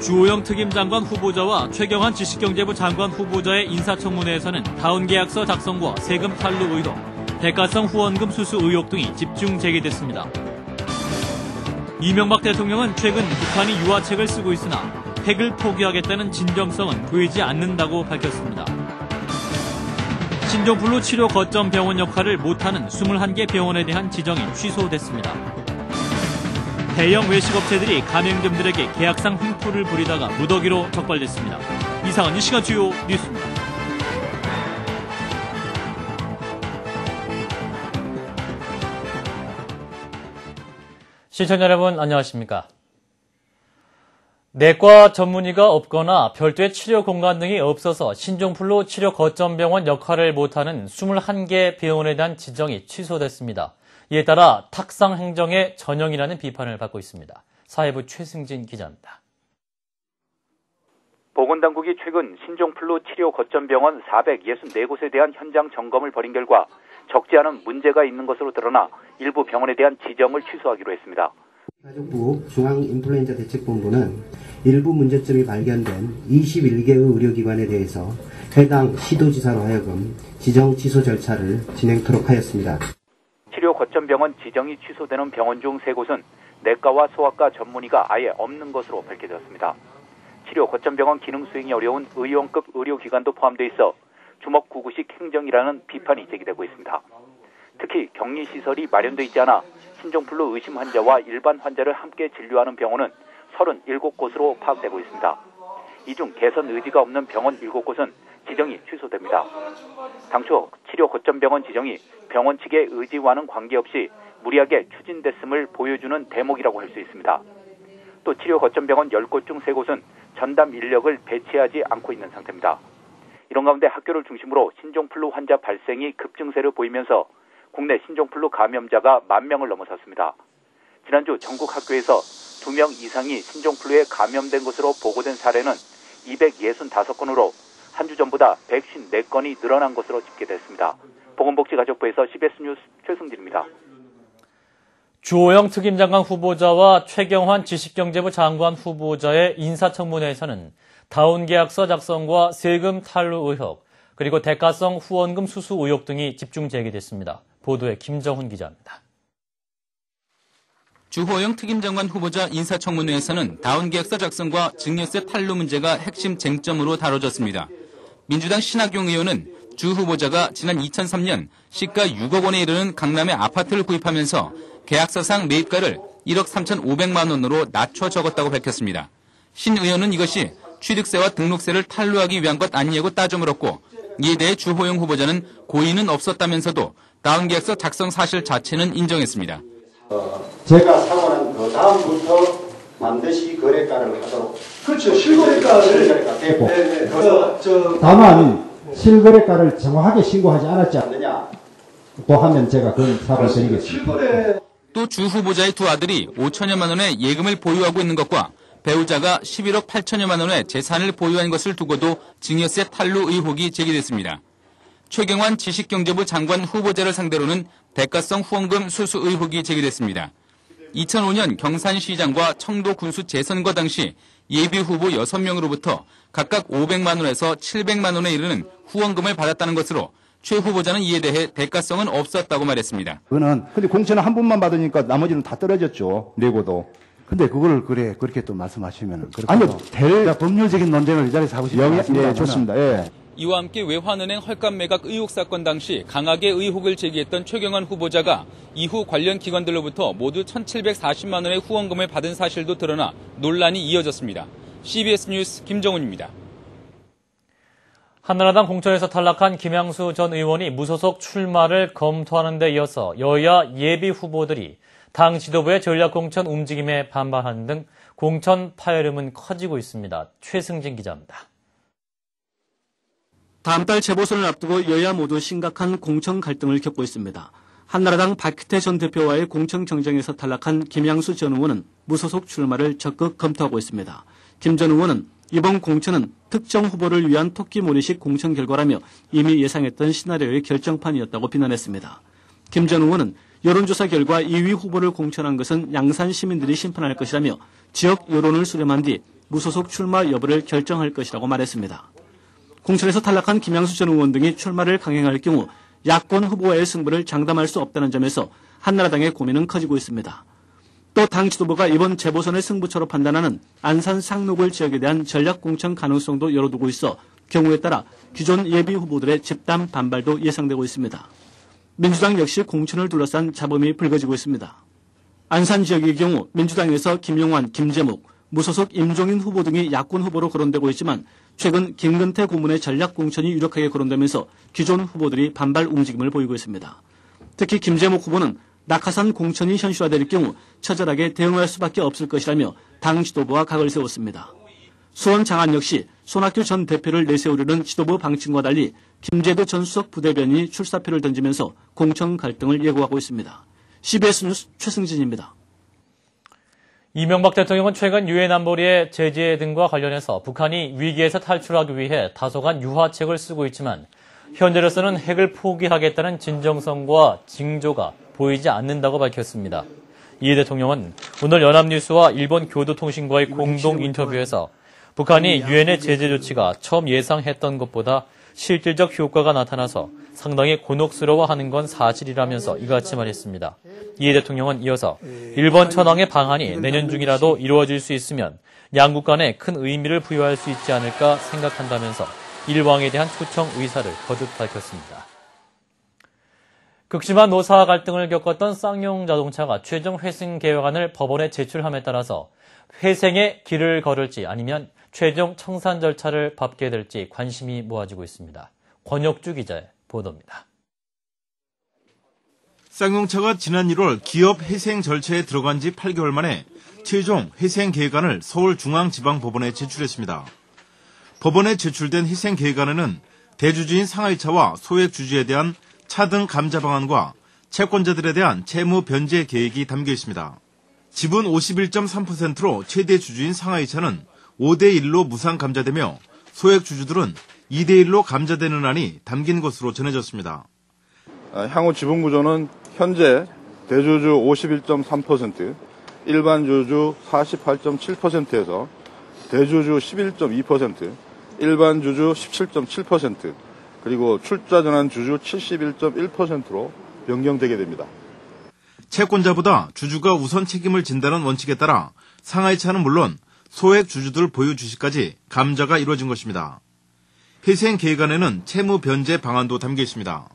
주호영 특임장관 후보자와 최경환 지식경제부 장관 후보자의 인사청문회에서는 다운계약서 작성과 세금 탈루 의혹, 대가성 후원금 수수 의혹 등이 집중 제기됐습니다. 이명박 대통령은 최근 북한이 유화책을 쓰고 있으나 핵을 포기하겠다는 진정성은 보이지 않는다고 밝혔습니다. 신종플루 치료 거점 병원 역할을 못하는 21개 병원에 대한 지정이 취소됐습니다. 대형 외식업체들이 가맹점들에게 계약상 횡포를 부리다가 무더기로 적발됐습니다. 이상은 이 시간 주요 뉴스입니다. 시청자 여러분 안녕하십니까? 내과 전문의가 없거나 별도의 치료 공간 등이 없어서 신종플루 치료 거점 병원 역할을 못하는 21개 병원에 대한 지정이 취소됐습니다. 이에 따라 탁상 행정의 전형이라는 비판을 받고 있습니다. 사회부 최승진 기자입니다. 보건당국이 최근 신종플루 치료 거점 병원 464곳에 대한 현장 점검을 벌인 결과 적지 않은 문제가 있는 것으로 드러나 일부 병원에 대한 지정을 취소하기로 했습니다. 가족부 중앙인플루엔자대책본부는 일부 문제점이 발견된 21개의 의료기관에 대해서 해당 시도지사로 하여금 지정 취소 절차를 진행토록 하였습니다. 치료 거점 병원 지정이 취소되는 병원 중 3곳은 내과와 소아과 전문의가 아예 없는 것으로 밝혀졌습니다. 치료 거점 병원 기능 수행이 어려운 의원급 의료기관도 포함되어 있어 주먹구구식 행정이라는 비판이 제기되고 있습니다. 특히 격리시설이 마련되어 있지 않아 신종플루 의심 환자와 일반 환자를 함께 진료하는 병원은 37곳으로 파악되고 있습니다. 이 중 개선 의지가 없는 병원 7곳은 지정이 취소됩니다. 당초 치료 거점 병원 지정이 병원 측의 의지와는 관계없이 무리하게 추진됐음을 보여주는 대목이라고 할 수 있습니다. 또 치료 거점 병원 10곳 중 3곳은 전담 인력을 배치하지 않고 있는 상태입니다. 이런 가운데 학교를 중심으로 신종플루 환자 발생이 급증세를 보이면서 국내 신종플루 감염자가 10,000명을 넘어섰습니다. 지난주 전국 학교에서 2명 이상이 신종플루에 감염된 것으로 보고된 사례는 265건으로 한 주 전보다 154건이 늘어난 것으로 집계됐습니다. 보건복지가족부에서 CBS 뉴스 최승진입니다. 주호영 특임장관 후보자와 최경환 지식경제부 장관 후보자의 인사청문회에서는 다운계약서 작성과 세금 탈루 의혹, 그리고 대가성 후원금 수수 의혹 등이 집중 제기됐습니다. 보도에 김정훈 기자입니다. 주호영 특임장관 후보자 인사청문회에서는 다운계약서 작성과 증여세 탈루 문제가 핵심 쟁점으로 다뤄졌습니다. 민주당 신학용 의원은 주 후보자가 지난 2003년 시가 6억 원에 이르는 강남의 아파트를 구입하면서 계약서상 매입가를 1억 3,500만 원으로 낮춰 적었다고 밝혔습니다. 신 의원은 이것이 취득세와 등록세를 탈루하기 위한 것 아니냐고 따져 물었고, 이에 대해 주호영 후보자는 고의는 없었다면서도 다운계약서 작성 사실 자체는 인정했습니다. 제가 사고는 그 다음부터 반드시 거래가를 하도록. 그렇죠. 실거래가를. 네. 다만 실거래가를 정확하게 신고하지 않았지 않느냐. 또 하면 제가 그건 사과드리겠습니다. 또 주 후보자의 두 아들이 5천여만 원의 예금을 보유하고 있는 것과 배우자가 11억 8천여만 원의 재산을 보유한 것을 두고도 증여세 탈루 의혹이 제기됐습니다. 최경환 지식경제부 장관 후보자를 상대로는 대가성 후원금 수수 의혹이 제기됐습니다. 2005년 경산시장과 청도 군수 재선거 당시 예비 후보 6명으로부터 각각 500만 원에서 700만 원에 이르는 후원금을 받았다는 것으로 최 후보자는 이에 대해 대가성은 없었다고 말했습니다. 근데 공천은 한 분만 받으니까 나머지는 다 떨어졌죠. 내고도. 근데 그걸 그렇게 또 말씀하시면은. 아니요, 법률적인 논쟁을 이 자리에서 하고 싶습니다. 네, 좋습니다. 예. 이와 함께 외환은행 헐값 매각 의혹 사건 당시 강하게 의혹을 제기했던 최경환 후보자가 이후 관련 기관들로부터 모두 1,740만 원의 후원금을 받은 사실도 드러나 논란이 이어졌습니다. CBS 뉴스 김정훈입니다. 한나라당 공천에서 탈락한 김양수 전 의원이 무소속 출마를 검토하는 데 이어서 여야 예비 후보들이 당 지도부의 전략공천 움직임에 반발하는 등 공천 파열음은 커지고 있습니다. 최승진 기자입니다. 다음 달 재보선을 앞두고 여야 모두 심각한 공천 갈등을 겪고 있습니다. 한나라당 박희태 전 대표와의 공천 경쟁에서 탈락한 김양수 전 의원은 무소속 출마를 적극 검토하고 있습니다. 김 전 의원은 이번 공천은 특정 후보를 위한 토끼 모니식 공천 결과라며 이미 예상했던 시나리오의 결정판이었다고 비난했습니다. 김 전 의원은 여론조사 결과 2위 후보를 공천한 것은 양산 시민들이 심판할 것이라며 지역 여론을 수렴한 뒤 무소속 출마 여부를 결정할 것이라고 말했습니다. 공천에서 탈락한 김양수 전 의원 등이 출마를 강행할 경우 야권 후보와의 승부를 장담할 수 없다는 점에서 한나라당의 고민은 커지고 있습니다. 또 당 지도부가 이번 재보선을 승부처로 판단하는 안산 상록을 지역에 대한 전략 공천 가능성도 열어두고 있어 경우에 따라 기존 예비 후보들의 집단 반발도 예상되고 있습니다. 민주당 역시 공천을 둘러싼 잡음이 불거지고 있습니다. 안산 지역의 경우 민주당에서 김용환, 김재묵, 무소속 임종인 후보 등이 야권 후보로 거론되고 있지만 최근 김근태 고문의 전략 공천이 유력하게 거론되면서 기존 후보들이 반발 움직임을 보이고 있습니다. 특히 김재묵 후보는 낙하산 공천이 현실화될 경우 처절하게 대응할 수밖에 없을 것이라며 당 지도부와 각을 세웠습니다. 수원 장안 역시 손학규 전 대표를 내세우려는 지도부 방침과 달리 김재도 전 수석 부대변인이 출사표를 던지면서 공천 갈등을 예고하고 있습니다. CBS 뉴스 최승진입니다. 이명박 대통령은 최근 유엔 안보리의 제재 등과 관련해서 북한이 위기에서 탈출하기 위해 다소간 유화책을 쓰고 있지만 현재로서는 핵을 포기하겠다는 진정성과 징조가 보이지 않는다고 밝혔습니다. 이 대통령은 오늘 연합뉴스와 일본 교도통신과의 공동 인터뷰에서 북한이 유엔의 제재 조치가 처음 예상했던 것보다 실질적 효과가 나타나서 상당히 곤혹스러워하는 건 사실이라면서 이같이 말했습니다. 이 대통령은 이어서 일본 천황의 방한이 내년 중이라도 이루어질 수 있으면 양국 간에 큰 의미를 부여할 수 있지 않을까 생각한다면서 일왕에 대한 초청 의사를 거듭 밝혔습니다. 극심한 노사 갈등을 겪었던 쌍용 자동차가 최종 회생 계획안을 법원에 제출함에 따라서 회생의 길을 걸을지 아니면 최종 청산 절차를 밟게 될지 관심이 모아지고 있습니다. 권혁주 기자의 보도입니다. 쌍용차가 지난 1월 기업 회생 절차에 들어간 지 8개월 만에 최종 회생 계획안을 서울중앙지방법원에 제출했습니다. 법원에 제출된 회생 계획안에는 대주주인 상하이차와 소액 주주에 대한 차등 감자 방안과 채권자들에 대한 채무 변제 계획이 담겨 있습니다. 지분 51.3%로 최대 주주인 상하이차는 5대1로 무상 감자되며 소액 주주들은 2대1로 감자되는 안이 담긴 것으로 전해졌습니다. 향후 지분 구조는 현재 대주주 51.3%, 일반 주주 48.7%에서 대주주 11.2%, 일반 주주 17.7%, 그리고 출자 전환 주주 71.1%로 변경되게 됩니다. 채권자보다 주주가 우선 책임을 진다는 원칙에 따라 상하이차는 물론 소액 주주들 보유 주식까지 감자가 이루어진 것입니다. 회생 계획안에는 채무 변제 방안도 담겨 있습니다.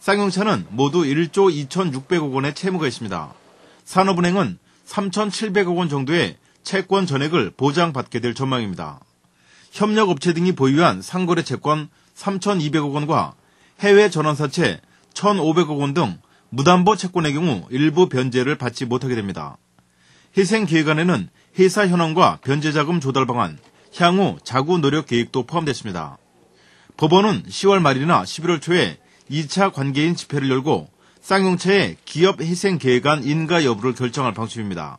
쌍용차는 모두 1조 2,600억 원의 채무가 있습니다. 산업은행은 3,700억 원 정도의 채권 전액을 보장받게 될 전망입니다. 협력업체 등이 보유한 상거래 채권 3,200억 원과 해외 전환사채 1,500억 원 등 무담보 채권의 경우 일부 변제를 받지 못하게 됩니다. 회생 계획안에는 회사 현황과 변제자금 조달 방안, 향후 자구 노력 계획도 포함됐습니다. 법원은 10월 말이나 11월 초에 2차 관계인 집회를 열고 쌍용차의 기업 회생 계획안 인가 여부를 결정할 방침입니다.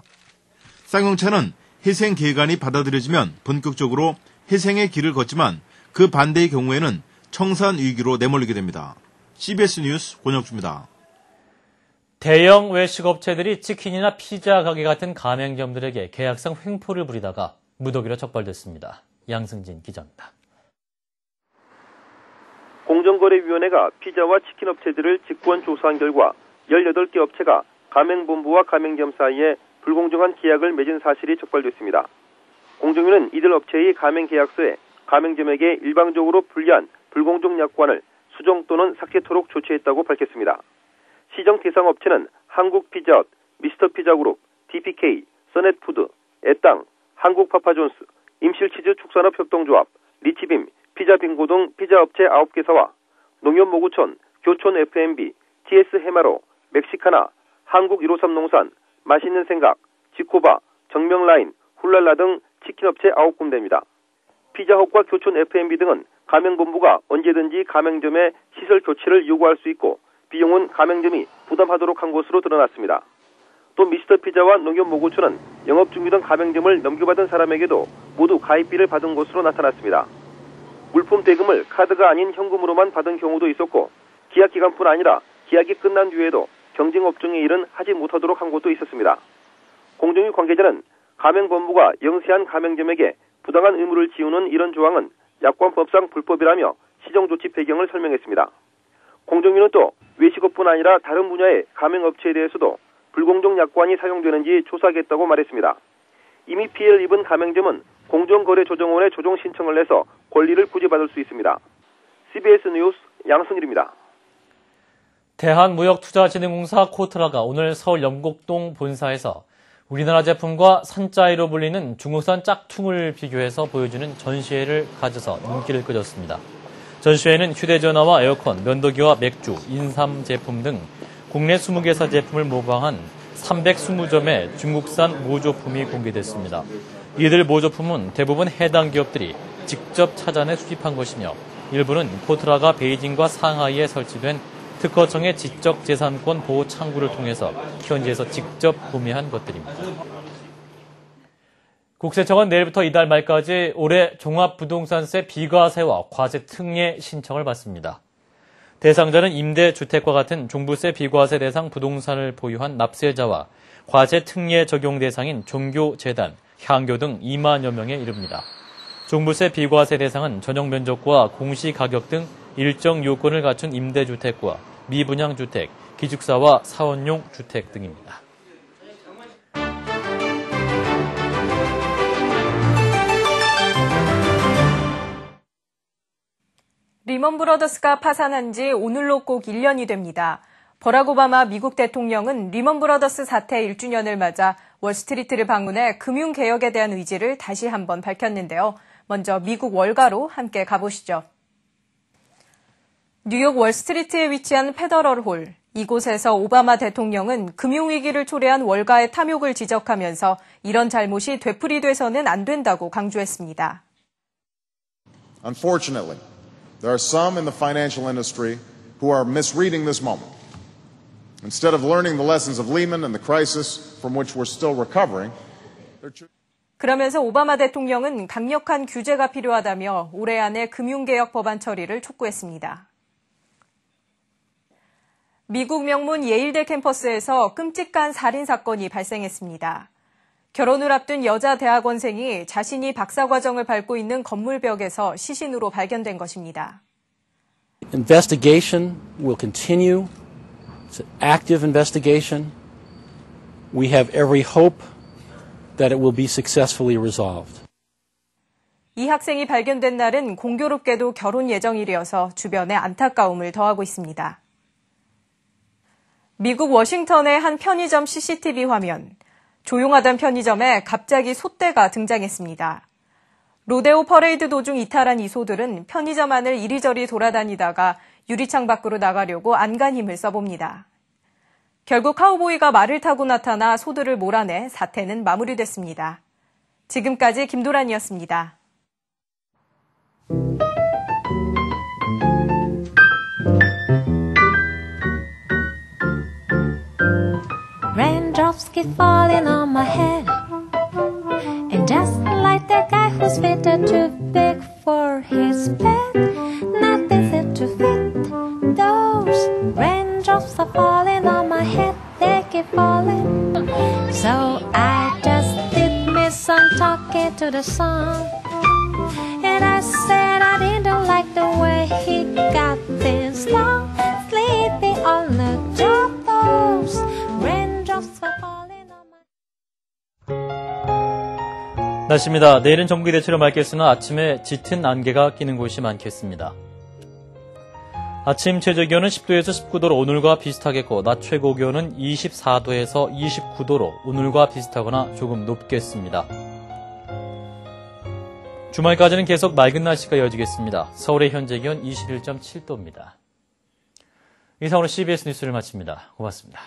쌍용차는 회생 계획안이 받아들여지면 본격적으로 회생의 길을 걷지만 그 반대의 경우에는 청산 위기로 내몰리게 됩니다. CBS 뉴스 권혁주입니다. 대형 외식업체들이 치킨이나 피자 가게 같은 가맹점들에게 계약상 횡포를 부리다가 무더기로 적발됐습니다. 양승진 기자입니다. 공정거래위원회가 피자와 치킨 업체들을 직권 조사한 결과 18개 업체가 가맹본부와 가맹점 사이에 불공정한 계약을 맺은 사실이 적발됐습니다. 공정위는 이들 업체의 가맹계약서에 가맹점에게 일방적으로 불리한 불공정 약관을 수정 또는 삭제토록 조치했다고 밝혔습니다. 시정 대상 업체는 한국피자헛, 미스터피자그룹, DPK, 써넷푸드, 애땅, 한국파파존스, 임실치즈 축산업협동조합, 리치빔, 피자빙고 등 피자업체 9개사와 농협모구촌, 교촌 F&B, TS 해마로, 멕시카나, 한국 153농산, 맛있는 생각, 지코바, 정명라인, 훌랄라 등 치킨업체 9군데입니다. 피자헛과 교촌 F&B 등은 가맹본부가 언제든지 가맹점의 시설 교체를 요구할 수 있고 비용은 가맹점이 부담하도록 한 것으로 드러났습니다. 또 미스터피자와 농협모구촌은 영업 중이던 가맹점을 넘겨받은 사람에게도 모두 가입비를 받은 것으로 나타났습니다. 물품 대금을 카드가 아닌 현금으로만 받은 경우도 있었고 계약기간뿐 아니라 계약이 끝난 뒤에도 경쟁업종의 일은 하지 못하도록 한 것도 있었습니다. 공정위 관계자는 가맹본부가 영세한 가맹점에게 부당한 의무를 지우는 이런 조항은 약관법상 불법이라며 시정조치 배경을 설명했습니다. 공정위는 또 외식업뿐 아니라 다른 분야의 가맹업체에 대해서도 불공정 약관이 사용되는지 조사하겠다고 말했습니다. 이미 피해를 입은 가맹점은 공정거래조정원에 조정 신청을 내서 권리를 부여받을 수 있습니다. CBS 뉴스 양승일입니다. 대한무역투자진흥공사 코트라가 오늘 서울 영곡동 본사에서 우리나라 제품과 산짜이로 불리는 중국산 짝퉁을 비교해서 보여주는 전시회를 가져서 인기를 끌었습니다. 전시회는 휴대전화와 에어컨, 면도기와 맥주, 인삼 제품 등 국내 20개사 제품을 모방한 320점의 중국산 모조품이 공개됐습니다. 이들 모조품은 대부분 해당 기업들이 직접 찾아내 수입한 것이며 일부는 코트라가 베이징과 상하이에 설치된 특허청의 지적재산권 보호 창구를 통해서 현지에서 직접 구매한 것들입니다. 국세청은 내일부터 이달 말까지 올해 종합부동산세 비과세와 과세 특례 신청을 받습니다. 대상자는 임대주택과 같은 종부세 비과세 대상 부동산을 보유한 납세자와 과세 특례 적용 대상인 종교, 재단, 향교 등 2만여 명에 이릅니다. 종부세 비과세 대상은 전용 면적과 공시가격 등 일정 요건을 갖춘 임대주택과 미분양주택, 기숙사와 사원용 주택 등입니다. 리먼 브러더스가 파산한 지 오늘로 꼭 1년이 됩니다. 버락 오바마 미국 대통령은 리먼 브러더스 사태 1주년을 맞아 월스트리트를 방문해 금융개혁에 대한 의지를 다시 한번 밝혔는데요. 먼저 미국 월가로 함께 가보시죠. 뉴욕 월스트리트에 위치한 페더럴홀. 이곳에서 오바마 대통령은 금융위기를 초래한 월가의 탐욕을 지적하면서 이런 잘못이 되풀이돼서는 안 된다고 강조했습니다. Unfortunately, there are some in the financial industry who are misreading this moment. Instead of learning the lessons of Lehman and the crisis from which we're still recovering, 그러면서 오바마 대통령은 강력한 규제가 필요하다며 올해 안에 금융개혁 법안 처리를 촉구했습니다. 미국 명문 예일대 캠퍼스에서 끔찍한 살인 사건이 발생했습니다. 결혼을 앞둔 여자 대학원생이 자신이 박사과정을 밟고 있는 건물 벽에서 시신으로 발견된 것입니다. Investigation will continue. It's an active investigation. We have every hope that it will be successfully resolved. 이 학생이 발견된 날은 공교롭게도 결혼 예정일이어서 주변에 안타까움을 더하고 있습니다. 미국 워싱턴의 한 편의점 CCTV 화면. 조용하던 편의점에 갑자기 소떼가 등장했습니다. 로데오 퍼레이드 도중 이탈한 이 소들은 편의점 안을 이리저리 돌아다니다가 유리창 밖으로 나가려고 안간 힘을 써봅니다. 결국 카우보이가 말을 타고 나타나 소들을 몰아내 사태는 마무리됐습니다. 지금까지 김도란이었습니다. Raindrops keep falling on my head, and just like the guy who's fitted too big for his bed, nothing seemed to fit. Those raindrops are falling on my head, they keep falling. So I just did me some talking to the sun, and I said I didn't like the way he got things done. Sleeping on the job, those raindrops are falling on my... 날씨입니다. 내일은 전국이 대체로 맑겠으나 아침에 짙은 안개가 끼는 곳이 많겠습니다. 아침 최저기온은 10도에서 19도로 오늘과 비슷하겠고 낮 최고기온은 24도에서 29도로 오늘과 비슷하거나 조금 높겠습니다. 주말까지는 계속 맑은 날씨가 이어지겠습니다. 서울의 현재 기온 21.7도입니다. 이상으로 CBS 뉴스를 마칩니다. 고맙습니다.